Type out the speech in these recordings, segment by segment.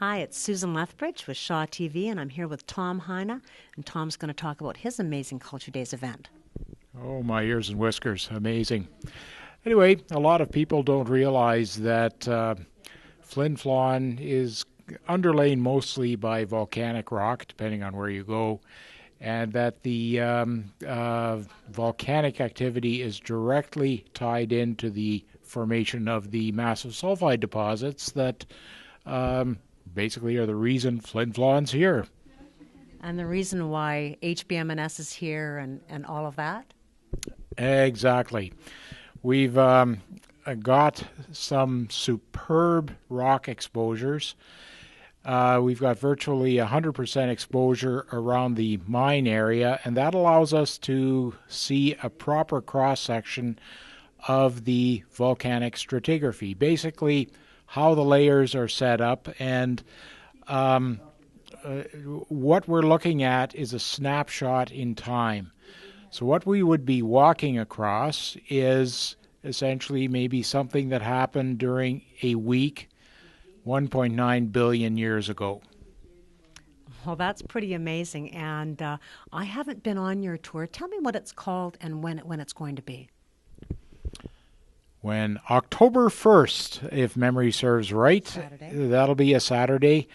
Hi, it's Susan Lethbridge with Shaw TV, and I'm here with Tom Heine, and Tom's going to talk about his amazing Culture Days event. Oh, my ears and whiskers. Amazing. Anyway, a lot of people don't realize that Flin Flon is underlain mostly by volcanic rock, depending on where you go, and that the volcanic activity is directly tied into the formation of the massive sulfide deposits that basically are the reason Flin Flon's here. And the reason why HBMNS is here and all of that? Exactly. We've got some superb rock exposures. We've got virtually 100% exposure around the mine area, and that allows us to see a proper cross-section of the volcanic stratigraphy. Basically, how the layers are set up, and what we're looking at is a snapshot in time. So what we would be walking across is essentially maybe something that happened during a week 1.9 billion years ago. Well, that's pretty amazing, and I haven't been on your tour. Tell me what it's called and when it's going to be. When October 1st, if memory serves right, Saturday. That'll be a Saturday.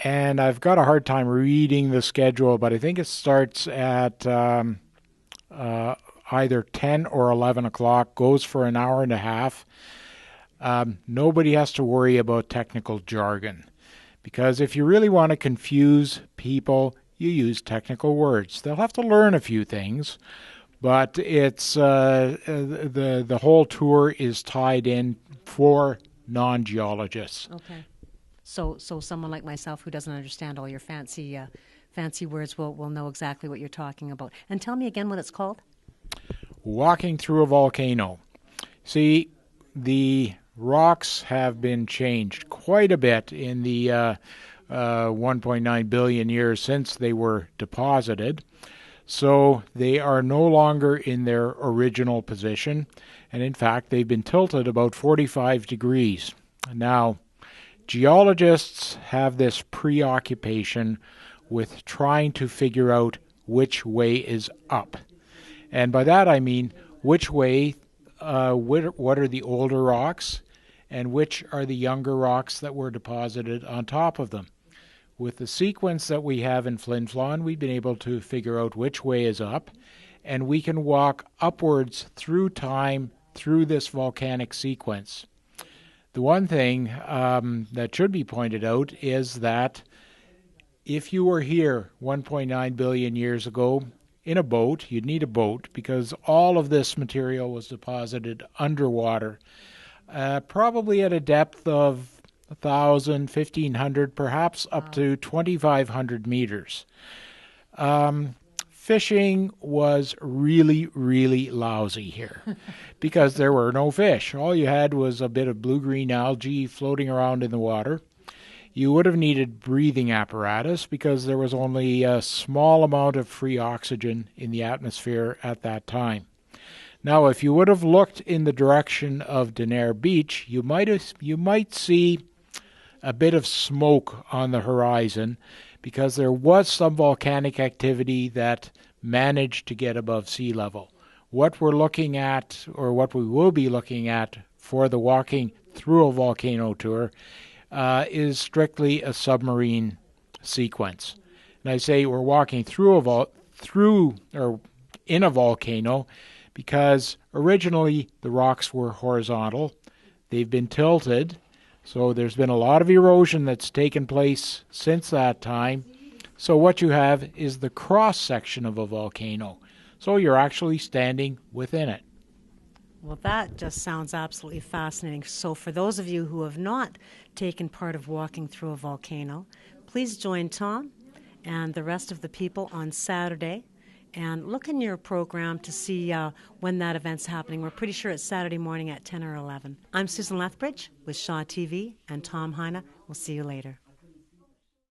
And I've got a hard time reading the schedule, but I think it starts at either 10 or 11 o'clock, goes for an hour and a half. Nobody has to worry about technical jargon, because if you really want to confuse people, you use technical words. They'll have to learn a few things, but it's the whole tour is tied in for non-geologists. Okay. So someone like myself who doesn't understand all your fancy words will know exactly what you're talking about. And tell me again what it's called. Walking through a volcano. See, the rocks have been changed quite a bit in the 1.9 billion years since they were deposited. So they are no longer in their original position, and in fact they've been tilted about 45 degrees. Now, geologists have this preoccupation with trying to figure out which way is up. And by that I mean which way, what are the older rocks, and which are the younger rocks that were deposited on top of them. With the sequence that we have in Flin Flon, we've been able to figure out which way is up, and we can walk upwards through time through this volcanic sequence. The one thing that should be pointed out is that if you were here 1.9 billion years ago in a boat, you'd need a boat because all of this material was deposited underwater, probably at a depth of 1,000, 1,500, perhaps up to 2,500 meters. Fishing was really, really lousy here because there were no fish. All you had was a bit of blue-green algae floating around in the water. You would have needed breathing apparatus because there was only a small amount of free oxygen in the atmosphere at that time. Now, if you would have looked in the direction of Denair Beach, you might see a bit of smoke on the horizon because there was some volcanic activity that managed to get above sea level. What we're looking at, or what we will be looking at for the Walking Through a Volcano tour, is strictly a submarine sequence. And I say we're walking through in a volcano because originally the rocks were horizontal. They've been tilted, so there's been a lot of erosion that's taken place since that time. So what you have is the cross-section of a volcano. So you're actually standing within it. Well, that just sounds absolutely fascinating. So for those of you who have not taken part of Walking Through a Volcano, please join Tom and the rest of the people on Saturday and look in your program to see when that event's happening. We're pretty sure it's Saturday morning at 10 or 11. I'm Susan Lethbridge with Shaw TV and Tom Heine. We'll see you later.